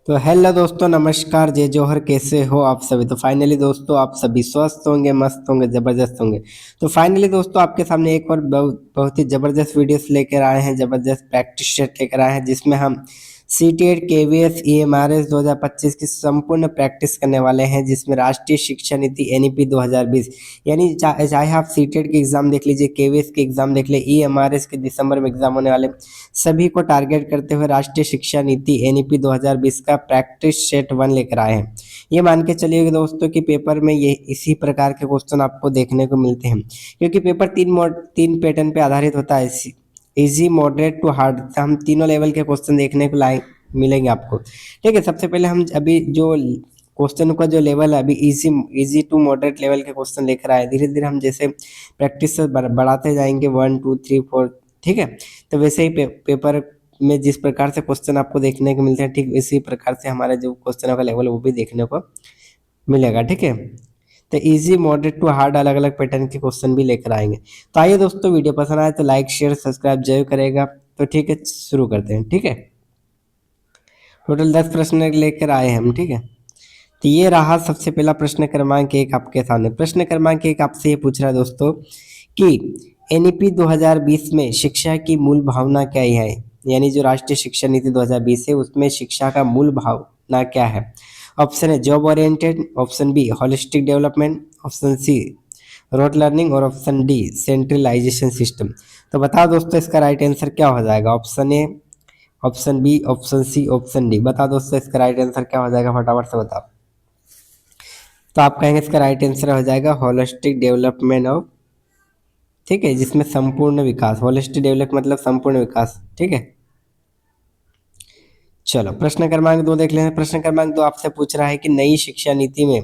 तो हेलो दोस्तों, नमस्कार, जय जौहर। कैसे हो आप सभी? तो फाइनली दोस्तों आप सभी स्वस्थ होंगे, मस्त होंगे, ज़बरदस्त होंगे। तो फाइनली दोस्तों आपके सामने एक और बहुत ही ज़बरदस्त वीडियोस लेकर आए हैं, ज़बरदस्त प्रैक्टिस सेट लेकर आए हैं, जिसमें हम सीटेट केवीएस ईएमआरएस 2025 की संपूर्ण प्रैक्टिस करने वाले हैं, जिसमें राष्ट्रीय शिक्षा नीति एनईपी 2020 यानी चाहे आप सीटेट के एग्जाम देख लीजिए, केवीएस के एग्जाम देख ले, ईएमआरएस के दिसंबर में एग्जाम होने वाले, सभी को टारगेट करते हुए राष्ट्रीय शिक्षा नीति एनईपी 2020 का प्रैक्टिस सेट 1 लेकर आए हैं। ये मान के चलिए दोस्तों कि पेपर में ये इसी प्रकार के क्वेश्चन आपको देखने को मिलते हैं, क्योंकि पेपर तीन पैटर्न पे आधारित होता है। इजी, मॉडरेट टू हार्ड, हम तीनों लेवल के क्वेश्चन देखने को मिलेंगे आपको। ठीक है, सबसे पहले हम अभी जो क्वेश्चन का जो लेवल है, अभी इजी टू मॉडरेट लेवल के क्वेश्चन लेकर आए। धीरे धीरे हम जैसे प्रैक्टिस से बढ़ाते जाएंगे 1 2 3 4, ठीक है। तो वैसे ही पेपर में जिस प्रकार से क्वेश्चन आपको देखने को मिलते हैं, ठीक इसी प्रकार से हमारे जो क्वेश्चनों का लेवल वो भी देखने को मिलेगा। ठीक है, तो इजी, मॉडरेट टू हार्ड अलग अलग पैटर्न के क्वेश्चन भी लेकर आएंगे। तो आइए दोस्तों, वीडियो पसंद आए तो लाइक शेयर सब्सक्राइब जरूर करेगा। तो ठीक है, शुरू करते हैं। ठीक है, टोटल 10 प्रश्न लेकर आए हैं हम। ठीक है, तो ये रहा सबसे पहला प्रश्न क्रमांक 1 आपके सामने। प्रश्न क्रमांक 1 आपसे ये पूछ रहा है दोस्तों कि एनईपी 2020 में शिक्षा की मूल भावना क्या है, यानी जो राष्ट्रीय शिक्षा नीति 2020 है उसमें शिक्षा का मूल भावना क्या है। ऑप्शन है job oriented, option B holistic development, option C rote learning और ऑप्शन डी सेंट्रलाइजेशन सिस्टम। तो बताओ दोस्तों इसका राइट आंसर क्या हो जाएगा। Option A, option B, option C, option D. बताओ दोस्तों इसका राइट आंसर क्या हो जाएगा, फटाफट से बताओ। तो आप कहेंगे इसका राइट आंसर हो जाएगा होलिस्टिक डेवलपमेंट ऑफ, ठीक है, जिसमें संपूर्ण विकास, होलिस्टिक डेवलप मतलब संपूर्ण विकास। ठीक है, चलो प्रश्न क्रमांक 2 देख लेते हैं। प्रश्न क्रमांक 2 आपसे पूछ रहा है कि नई शिक्षा नीति में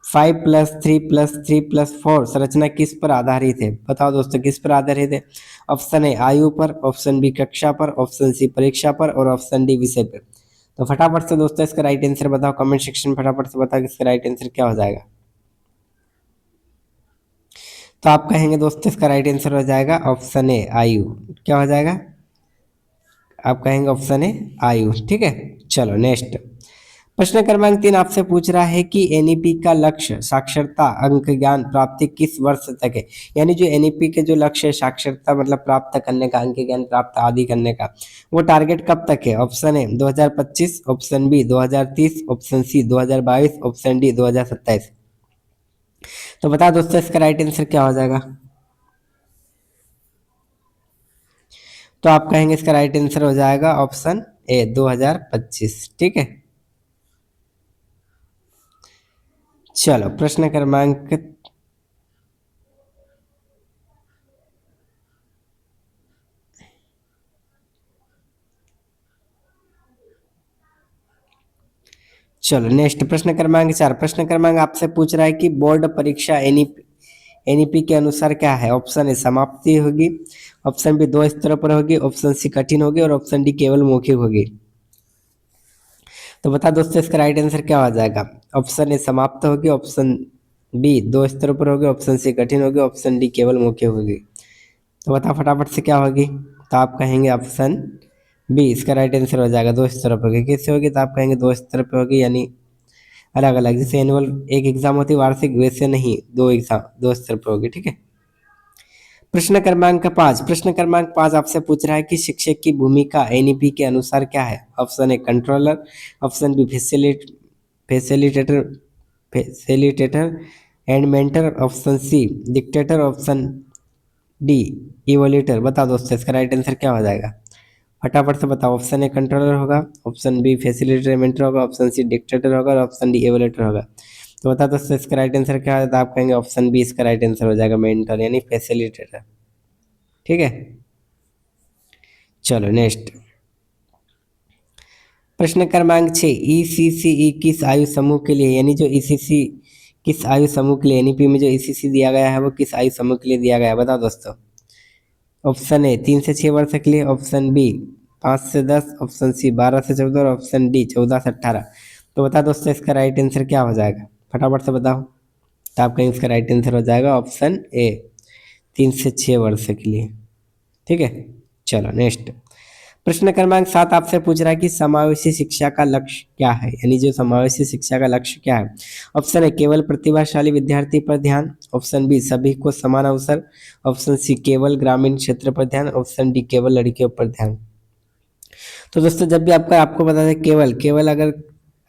5+3+3+4 संरचना किस पर आधारित है। बताओ दोस्तों किस पर आधारित है। ऑप्शन ए आयु पर, ऑप्शन बी कक्षा पर, ऑप्शन सी परीक्षा पर और ऑप्शन डी विषय पर। तो फटाफट से दोस्तों इसका राइट आंसर बताओ, कमेंट सेक्शन फटाफट से बताओ कि इसका राइट आंसर क्या हो जाएगा। तो आप कहेंगे दोस्तों इसका राइट आंसर हो जाएगा ऑप्शन ए आयु। क्या हो जाएगा, आप कहेंगे ऑप्शन ए आयु। ठीक है, चलो नेक्स्ट। प्रश्न क्रमांक 3 आपसे पूछ रहा है कि एनईपी का लक्ष्य साक्षरता अंक ज्ञान प्राप्ति किस वर्ष तक है। यानी जो एनईपी के जो लक्ष्य है साक्षरता मतलब प्राप्त करने का, अंक ज्ञान प्राप्त आदि करने का, वो टारगेट कब तक है। Option A 2025, option B 2030, option C 2022, option D 2027। तो बता दोस्तों इसका राइट आंसर क्या हो जाएगा। तो आप कहेंगे इसका राइट आंसर हो जाएगा ऑप्शन ए 2025। ठीक है, चलो प्रश्न क्रमांक चलो नेक्स्ट। प्रश्न क्रमांक 4। प्रश्न क्रमांक आपसे पूछ रहा है कि बोर्ड परीक्षा एनईपी के अनुसार क्या है। ऑप्शन ए समाप्ति होगी, ऑप्शन बी 2 स्तरों पर होगी, ऑप्शन सी कठिन होगी और ऑप्शन डी केवल मौखिक होगी। तो बता दोस्तों इसका राइट आंसर क्या हो जाएगा। ऑप्शन ए समाप्त होगी, ऑप्शन बी 2 स्तरों पर होगी, ऑप्शन सी कठिन होगी, ऑप्शन डी केवल मौखिक होगी। तो बता फटाफट से क्या होगी। तो आप कहेंगे ऑप्शन बी इसका राइट आंसर हो जाएगा 2 स्तरों पर होगी। कैसे होगी, तो आप कहेंगे 2 स्तर पर होगी, यानी अलग अलग, जैसे एनुअल एक एग्जाम होती है वार्षिक, वैसे नहीं, 2 स्तर पर होगी। ठीक है, प्रश्न क्रमांक 5। प्रश्न क्रमांक 5 आपसे पूछ रहा है कि शिक्षक की भूमिका एनईपी के अनुसार क्या है। Option A controller, option B facilitator facilitator and mentor, option C dictator, option D evaluator. बता दोस्तों इसका राइट आंसर क्या हो जाएगा, फटाफट से बताओ। ऑप्शन ए कंट्रोलर होगा, ऑप्शन बी फैसिलिटेटर मेंटर होगा, ऑप्शन सी डिक्टेटर होगा और ऑप्शन डी इवोल्यूटर होगा। तो बता दोस्तों इसका राइट आंसर क्या है। तो आप कहेंगे ऑप्शन बी इसका राइट आंसर हो जाएगा मेंटर यानी फैसिलिटेटर। ठीक है, चलो नेक्स्ट। प्रश्न क्रमांक 6। ईसीसीई किस आयु समूह के लिए, यानी जो ईसीसी किस आयु समूह के लिए, एनईपी में जो ईसीसी दिया गया है वो किस आयु समूह के लिए दिया गया है। बताओ दोस्तों। ऑप्शन ए 3 से 6 वर्ष के लिए, ऑप्शन बी 5 से 10, ऑप्शन सी 12 से 14 और ऑप्शन डी 14 से 18। तो बता दोस्तों इसका राइट आंसर क्या हो जाएगा, फटाफट से बताओ। तो आपका इसका राइट आंसर हो जाएगा ऑप्शन ए 3 से 6 वर्ष के लिए। ठीक है, चलो नेक्स्ट। प्रश्न क्रमांक 7 आपसे पूछ रहा है कि समावेशी शिक्षा का लक्ष्य क्या है, यानी जो समावेशी शिक्षा का लक्ष्य क्या है। ऑप्शन ए केवल प्रतिभाशाली विद्यार्थी पर ध्यान, ऑप्शन बी सभी को समान अवसर, ऑप्शन सी केवल ग्रामीण क्षेत्र पर ध्यान, ऑप्शन डी केवल लड़कियों पर ध्यान। तो दोस्तों जब भी आपको बता दें केवल केवल अगर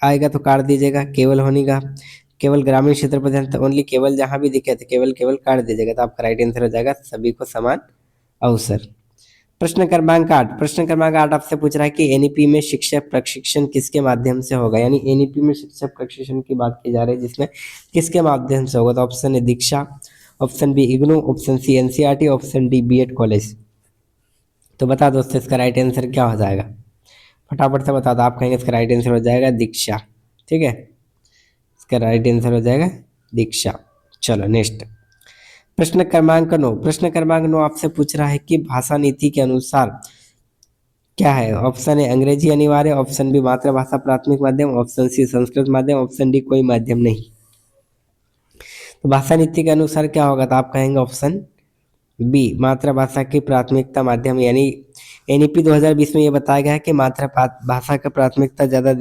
आएगा तो काट दीजिएगा, केवल होने का केवल ग्रामीण क्षेत्र पर ध्यान, तो ओनली केवल जहां भी दिखे तो केवल केवल काट दीजिएगा, तो आपका राइट आंसर हो जाएगा सभी को समान अवसर। प्रश्न क्रमांक 8 आपसे पूछ रहा है कि एनईपी में शिक्षक प्रशिक्षण किसके माध्यम से होगा, यानी एनईपी में शिक्षक प्रशिक्षण की बात की जा रही है जिसमें किसके माध्यम से होगा। तो option A Diksha, option B IGNOU, option C NCERT, option D BEd college. तो बता दोस्तों इसका राइट आंसर क्या हो जाएगा, फटाफट से बता दो। आप कहेंगे इसका राइट आंसर हो जाएगा दीक्षा, ठीक है, इसका राइट आंसर हो जाएगा दीक्षा। चलो नेक्स्ट प्रश्न क्रमांक 9 आपसे पूछ रहा है कि भाषा नीति के अनुसार क्या है। ऑप्शन ए अंग्रेजी अनिवार्य, ऑप्शन बी मातृभाषा प्राथमिक माध्यम, ऑप्शन सी संस्कृत माध्यम, ऑप्शन डी कोई माध्यम नहीं। तो भाषा नीति के अनुसार क्या होगा, तो आप कहेंगे ऑप्शन बी मातृभाषा की प्राथमिकता माध्यम, यानी एनईपी 2020 में ये बताया गया है कि मातृभाषा का प्राथमिकता ज़्यादा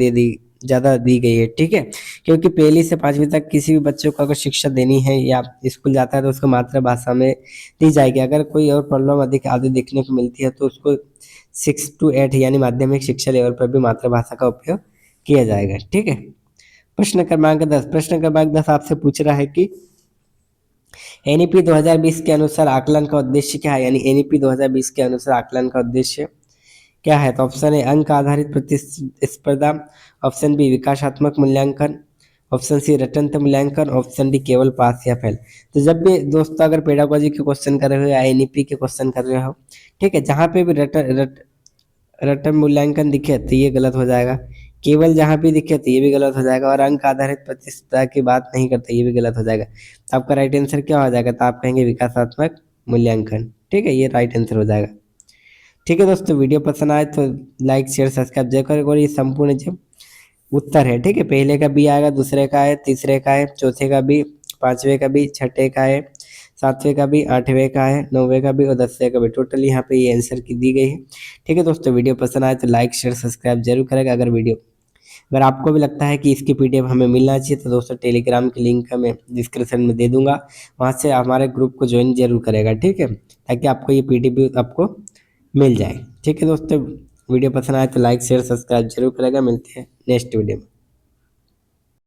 दी गई है, ठीक है, क्योंकि पहली से 5वीं तक किसी भी बच्चे को अगर शिक्षा देनी है या स्कूल जाता है तो उसको मातृभाषा में दी जाएगी। अगर कोई और प्रॉब्लम अधिक आगे देखने को मिलती है तो उसको 6 to 8 यानी माध्यमिक शिक्षा लेवल पर भी मातृभाषा का उपयोग किया जाएगा, ठीक है। प्रश्न क्रमांक 10 आपसे पूछ रहा है कि एनईपी 2020 के अनुसार आकलन का उद्देश्य क्या है, यानी एनईपी 2020 के अनुसार आकलन का उद्देश्य क्या है। तो ऑप्शन ए अंक आधारित प्रतिस्पर्धा, ऑप्शन बी विकासात्मक मूल्यांकन, ऑप्शन सी रटंत मूल्यांकन, ऑप्शन डी केवल पास या फेल। तो जब भी दोस्तों अगर पेडागोजी के क्वेश्चन कर रहे हो या एनईपी के क्वेश्चन कर रहे हो, ठीक है, जहाँ पे भी रटन मूल्यांकन दिखे तो ये गलत हो जाएगा, केवल जहाँ भी दिखे तो ये भी गलत हो जाएगा, और अंक आधारित प्रतिस्पर्धा की बात नहीं करते ये भी गलत हो जाएगा। तो आपका राइट आंसर क्या हो जाएगा, तो आप कहेंगे विकासात्मक मूल्यांकन, ठीक है, ये राइट आंसर हो जाएगा। ठीक है दोस्तों, वीडियो पसंद आए तो लाइक शेयर सब्सक्राइब जरूर करें। और ये संपूर्ण जो उत्तर है, ठीक है, पहले का बी आएगा, दूसरे का है, तीसरे का है, चौथे का बी, पांचवे का बी, छठे का है, सातवें का भी, आठवें का है, नौवें का भी और 10वें का भी। टोटल यहाँ पे ये आंसर की दी गई है। ठीक है दोस्तों, वीडियो पसंद आए तो लाइक शेयर सब्सक्राइब जरूर करेगा। अगर आपको भी लगता है कि इसकी पीडीएफ हमें मिलना चाहिए तो दोस्तों टेलीग्राम की लिंक मैं डिस्क्रिप्शन में दे दूंगा, वहाँ से हमारे ग्रुप को ज्वाइन जरूर करेगा, ठीक है, ताकि आपको ये पीडीएफ आपको मिल जाए। ठीक है दोस्तों, वीडियो पसंद आए तो लाइक शेयर सब्सक्राइब जरूर करेगा। मिलते हैं नेक्स्ट वीडियो में।